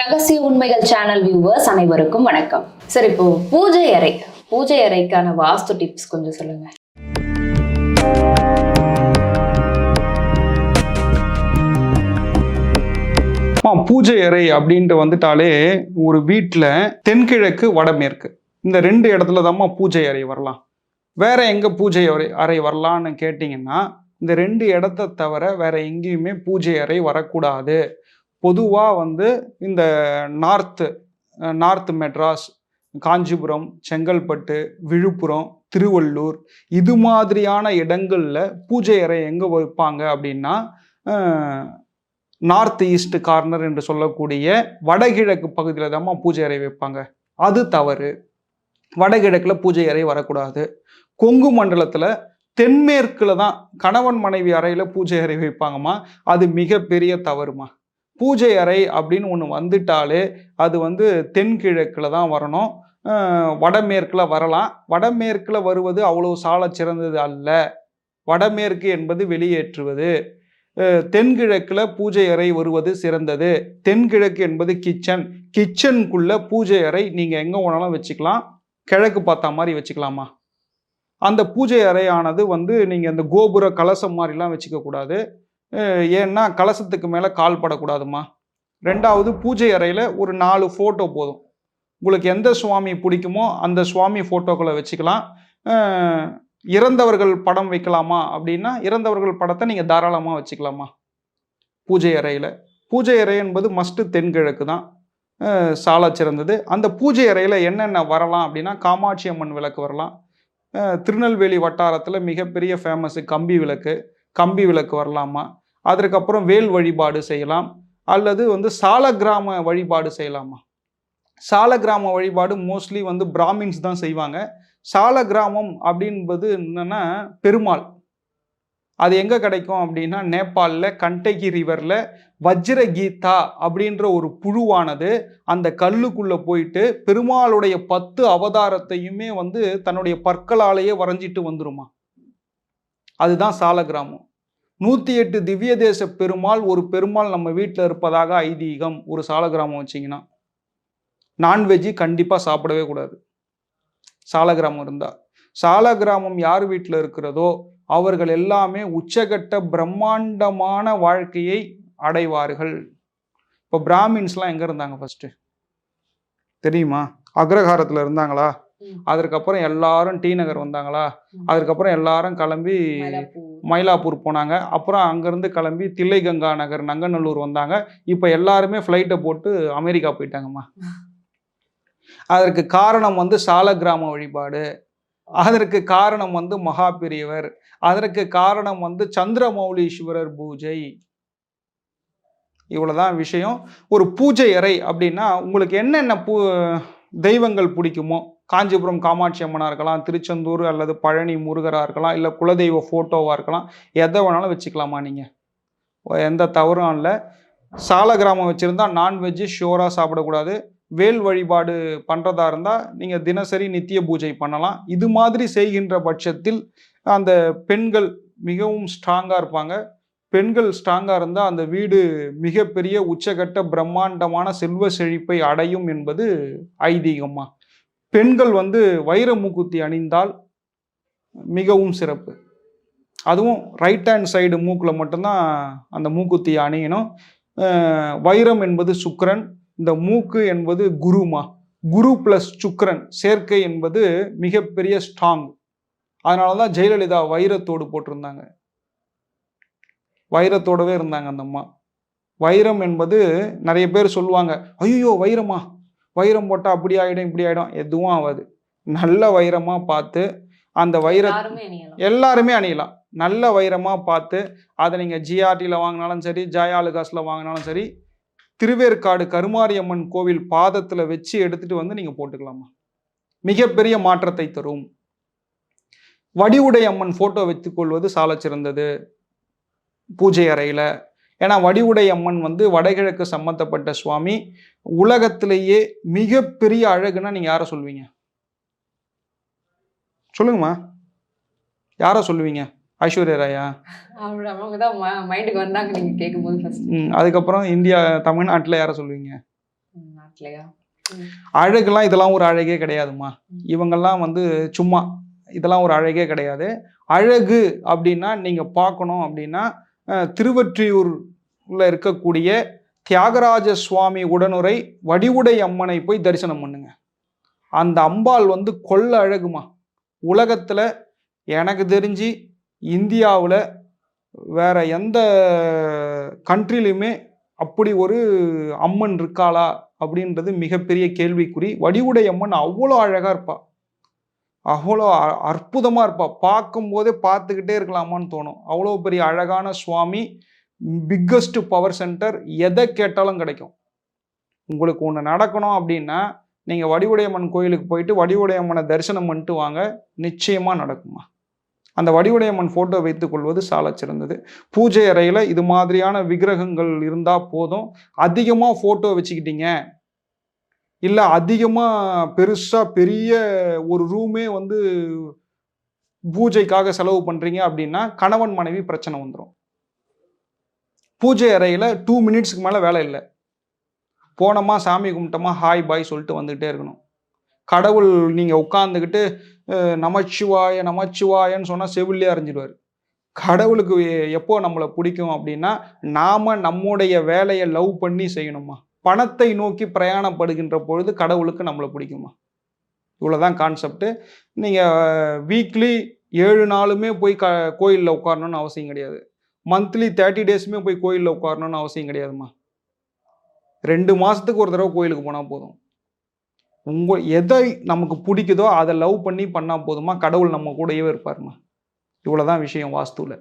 ரகசிய உண்மைகள் channel viewers அனைவருக்கும் வணக்கம். சார், இப்போ பூஜை அறைக்கான வாஸ்து டிப்ஸ் கொஞ்சம் சொல்லுங்க. பூஜை அறை அப்படின்ட்டு வந்துட்டாலே ஒரு வீட்டில் தென்கிழக்கு வடமேற்கு இந்த ரெண்டு இடத்துல தான்மா பூஜை அறை வரலாம். வேற எங்க பூஜை அறை வரலான்னு கேட்டிங்கன்னா, இந்த ரெண்டு இடத்த தவிர வேற எங்கேயுமே பூஜை அறை வரக்கூடாது. பொதுவாக இந்த நார்த் மெட்ராஸ், காஞ்சிபுரம், செங்கல்பட்டு, விழுப்புரம், திருவள்ளூர் இது மாதிரியான இடங்களில் பூஜை அறை எங்கே வைப்பாங்க அப்படின்னா, நார்த் ஈஸ்ட் கார்னர் என்று சொல்லக்கூடிய வடகிழக்கு பகுதியில் தான் பூஜை அறை வைப்பாங்க. அது தவறு. வடகிழக்கில் பூஜை அறை வரக்கூடாது. கொங்கு மண்டலத்தில் தென்மேற்கில் தான் கணவன் மனைவி அறையில் பூஜை அறை வைப்பாங்கம்மா. அது மிகப்பெரிய தவறுமா. பூஜை அறை அப்படின்னு ஒன்று வந்துட்டாலே அது தென்கிழக்கில் தான் வரணும். வடமேற்கில் வரலாம். வடமேற்கில் வருவது அவ்வளோ சால சிறந்தது அல்ல. வடமேற்கு என்பது வெளியேற்றுவது. தென்கிழக்கில் பூஜை அறை வருவது சிறந்தது. தென்கிழக்கு என்பது கிச்சனுக்குள்ள பூஜை அறை நீங்கள் எங்கே வேணாலும் வச்சுக்கலாம். கிழக்கு பார்த்தா மாதிரி வச்சுக்கலாமா. அந்த பூஜை அறையானது நீங்கள் இந்த கோபுர கலசம் மாதிரிலாம் வச்சுக்க கூடாது. ஏன்னா கலசத்துக்கு மேலே கால் படக்கூடாதுமா. ரெண்டாவது, பூஜை அறையில் ஒரு 4 ஃபோட்டோ போதும். உங்களுக்கு எந்த சுவாமி பிடிக்குமோ அந்த சுவாமி ஃபோட்டோக்களை வச்சுக்கலாம். இறந்தவர்கள் படம் வைக்கலாமா அப்படின்னா இறந்தவர்கள் படத்தை நீங்கள் தாராளமாக வச்சுக்கலாமா பூஜை அறையில். பூஜை அறை என்பது மஸ்ட்டு தென்கிழக்கு தான் சால சிறந்தது. அந்த பூஜை அறையில் என்னென்ன வரலாம் அப்படின்னா, காமாட்சி அம்மன் விளக்கு வரலாம். திருநெல்வேலி வட்டாரத்தில் மிகப்பெரிய ஃபேமஸ் கம்பி விளக்கு வரலாமா. அதற்கப்புறம் வேல் வழிபாடு செய்யலாம். அல்லது சால கிராம வழிபாடு செய்யலாமா. சால கிராம வழிபாடு மோஸ்ட்லி பிராமின்ஸ் தான் செய்வாங்க. சால கிராமம் அப்படின்பது என்னன்னா பெருமாள். அது எங்கே கிடைக்கும் அப்படின்னா, நேபாளில் கண்டகி ரிவரில் வஜ்ரகீதா அப்படின்ற ஒரு புழுவானது அந்த கல்லுக்குள்ளே போயிட்டு பெருமாளுடைய 10 அவதாரத்தையுமே தன்னுடைய பற்களாலேயே வரைஞ்சிட்டு வந்துருமா. அதுதான் சால கிராமம். 108 திவ்ய தேச பெருமாள் ஒரு பெருமாள் நம்ம வீட்டில் இருப்பதாக ஐதீகம். ஒரு சால கிராமம் வச்சிங்கன்னா நான்வெஜ்ஜி கண்டிப்பாக சாப்பிடவே கூடாது. சால கிராமம் இருந்தால். சால கிராமம் யார் வீட்டில் இருக்கிறதோ அவர்கள் எல்லாமே உச்சகட்ட பிரம்மாண்டமான வாழ்க்கையை அடைவார்கள். இப்போ பிராமின்ஸ்லாம் எங்கே இருந்தாங்க ஃபர்ஸ்ட் தெரியுமா? அக்ரஹாரத்தில் இருந்தாங்களா? அதற்கப்புறம் எல்லாரும் டி நகர் வந்தாங்களா? அதுக்கப்புறம் எல்லாரும் கிளம்பி மயிலாப்பூர் போனாங்க. அப்புறம் அங்கேருந்து கிளம்பி தில்லை கங்கா நகர், நங்கநல்லூர் வந்தாங்க. இப்போ எல்லாருமே ஃப்ளைட்டை போட்டு அமெரிக்கா போயிட்டாங்கம்மா. அதற்கு காரணம் சால கிராம வழிபாடு. அதற்கு காரணம் மகா பெரியவர். அதற்கு காரணம் சந்திரமௌலீஸ்வரர் பூஜை. இவ்வளவுதான் விஷயம். ஒரு பூஜை அறை அப்படின்னா உங்களுக்கு என்னென்ன தெய்வங்கள் பிடிக்குமோ, காஞ்சிபுரம் காமாட்சி அம்மனாக இருக்கலாம், திருச்செந்தூர் அல்லது பழனி முருகராக இருக்கலாம், இல்லை குலதெய்வ ஃபோட்டோவாக இருக்கலாம், எதை வேணாலும் வச்சுக்கலாமா. நீங்கள் எந்த தவறும் இல்லை. சால கிராமம் வச்சுருந்தா நான்வெஜ்ஜு ஷியோராக சாப்பிடக்கூடாது. வேல் வழிபாடு பண்ணுறதா இருந்தால் நீங்கள் தினசரி நித்திய பூஜை பண்ணலாம். இது மாதிரி செய்கின்ற பட்சத்தில் அந்த பெண்கள் மிகவும் ஸ்ட்ராங்காக இருப்பாங்க. பெண்கள் ஸ்ட்ராங்காக இருந்தால் அந்த வீடு மிகப்பெரிய உச்சகட்ட பிரம்மாண்டமான செல்வ செழிப்பை அடையும் என்பது ஐதீகமா. பெண்கள் வைர மூக்குத்தி அணிந்தால் மிகவும் சிறப்பு. அதுவும் ரைட் ஹேண்ட் சைடு மூக்கில் மட்டும்தான் அந்த மூக்குத்தியை அணியணும். வைரம் என்பது சுக்கிரன். இந்த மூக்கு என்பது குருமா. குரு பிளஸ் சுக்கிரன் சேர்க்கை என்பது மிகப்பெரிய ஸ்ட்ராங். அதனால தான் ஜெயலலிதா வைரத்தோடு போட்டிருந்தாங்க. வைரத்தோடவே இருந்தாங்க அந்த அம்மா. வைரம் என்பது நிறைய பேர் சொல்லுவாங்க, ஐயோ வைரம் போட்டால் அப்படி ஆகிடும் இப்படி ஆகிடும். எதுவும் ஆகாது. நல்ல வைரமாக பார்த்து அந்த எல்லாருமே அணியலாம். நல்ல வைரமாக பார்த்து அதை நீங்கள் ஜிஆர்டியில் வாங்கினாலும் சரி, ஜாயாலுகாஸில் வாங்கினாலும் சரி, திருவேற்காடு கருமாரியம்மன் கோவில் பாதத்தில் வச்சு எடுத்துட்டு நீங்கள் போட்டுக்கலாமா. மிகப்பெரிய மாற்றத்தை தரும். வடிவுடை அம்மன் ஃபோட்டோ வைத்துக்கொள்வது சால சிறந்தது பூஜை அறையில். ஏன்னா வடிவுடை அம்மன் வடகிழக்கு சம்பந்தப்பட்ட சுவாமி. உலகத்திலேயே மிகப்பெரிய அழகுன்னா நீங்கள் யாரை சொல்வீங்க? சொல்லுங்கம்மா, யாரை சொல்லுவீங்க? ஐஸ்வர்யா ராயா மைண்டுக்கு வந்தாங்க நீங்க கேட்கும்போது. அதுக்கப்புறம் இந்தியா தமிழ்நாட்டில் யாரை சொல்லுவீங்க? நாட்டிலையா? அழகுலாம் இதெல்லாம் ஒரு அழகே கிடையாதுமா. இவங்கெல்லாம் வந்து சும்மா இதெல்லாம் ஒரு அழகே கிடையாது. அழகு அப்படின்னா நீங்க பார்க்கணும் அப்படின்னா திருவொற்றியூர்ல இருக்கக்கூடிய தியாகராஜ சுவாமி உடனுரை வடிவுடை அம்மனை போய் தரிசனம் பண்ணுங்க. அந்த அம்பாள் வந்து கொள்ள அழகுமா. உலகத்துல எனக்கு தெரிஞ்சு இந்தியாவில் வேற எந்த கண்ட்ரிலையுமே அப்படி ஒரு அம்மன் இருக்காளா அப்படின்றது மிகப்பெரிய கேள்விக்குறி. வடிவுடை அம்மன் அவ்வளோ அழகா இருப்பா, அவ்வளோ அற்புதமா இருப்பா. பார்க்கும்போதே பார்த்துக்கிட்டே இருக்கலாமான்னு தோணும். அவ்வளோ பெரிய அழகான சுவாமி, பிக்கஸ்ட் பவர் சென்டர், எதை கேட்டாலும் கிடைக்கும். உங்களுக்கு ஒன்று நடக்கணும் அப்படின்னா நீங்கள் வடிவுடையம்மன் கோயிலுக்கு போயிட்டு வடிவுடையம்மனை தரிசனம் பண்ணிட்டு வாங்க, நிச்சயமாக நடக்குமா. அந்த வடிவுடையம்மன் ஃபோட்டோ வைத்துக் கொள்வது சால சிறந்தது. பூஜை அறையில் இது மாதிரியான விக்கிரகங்கள் இருந்தால் போதும். அதிகமாக ஃபோட்டோ வச்சுக்கிட்டீங்க, இல்லை அதிகமாக பெருசாக பெரிய ஒரு ரூமே வந்து பூஜைக்காக செலவு பண்ணுறீங்க அப்படின்னா கணவன் மனைவி பிரச்சனை வந்துடும். பூஜை அறையில் 2 மினிட்ஸ்க்கு மேலே வேலை இல்லை. போனோமா சாமி கும்பிட்டோமா ஹாய் பாய் சொல்லிட்டு வந்துக்கிட்டே இருக்கணும். கடவுள் நீங்கள் உட்காந்துக்கிட்டு நமச்சிவாய நமச்சிவாயன்னு சொன்னால் செவிலியே அறிஞ்சிடுவார். கடவுளுக்கு எப்போ நம்மளை பிடிக்கும் அப்படின்னா நாம் நம்முடைய வேலையை லவ் பண்ணி செய்யணுமா. பணத்தை நோக்கி பிரயாணப்படுகின்ற பொழுது கடவுளுக்கு நம்மளை பிடிக்குமா. இவ்வளோதான் கான்செப்ட். நீங்கள் வீக்லி 7 நாளுமே போய் கோயிலில் உட்காரணும்னு அவசியம் கிடையாது. மந்த்லி 30 டேஸுமே போய் கோயிலில் உட்காரணும்னு அவசியம் கிடையாதுமா. 2 மாதத்துக்கு ஒரு தடவை கோயிலுக்கு போனால் போதும். எதை நமக்கு பிடிக்குதோ அதை லவ் பண்ணி பண்ணால் போதுமா. கடவுள் நம்ம கூடயே இருப்பாருமா. இவ்வளோதான் விஷயம் வாஸ்துவில்.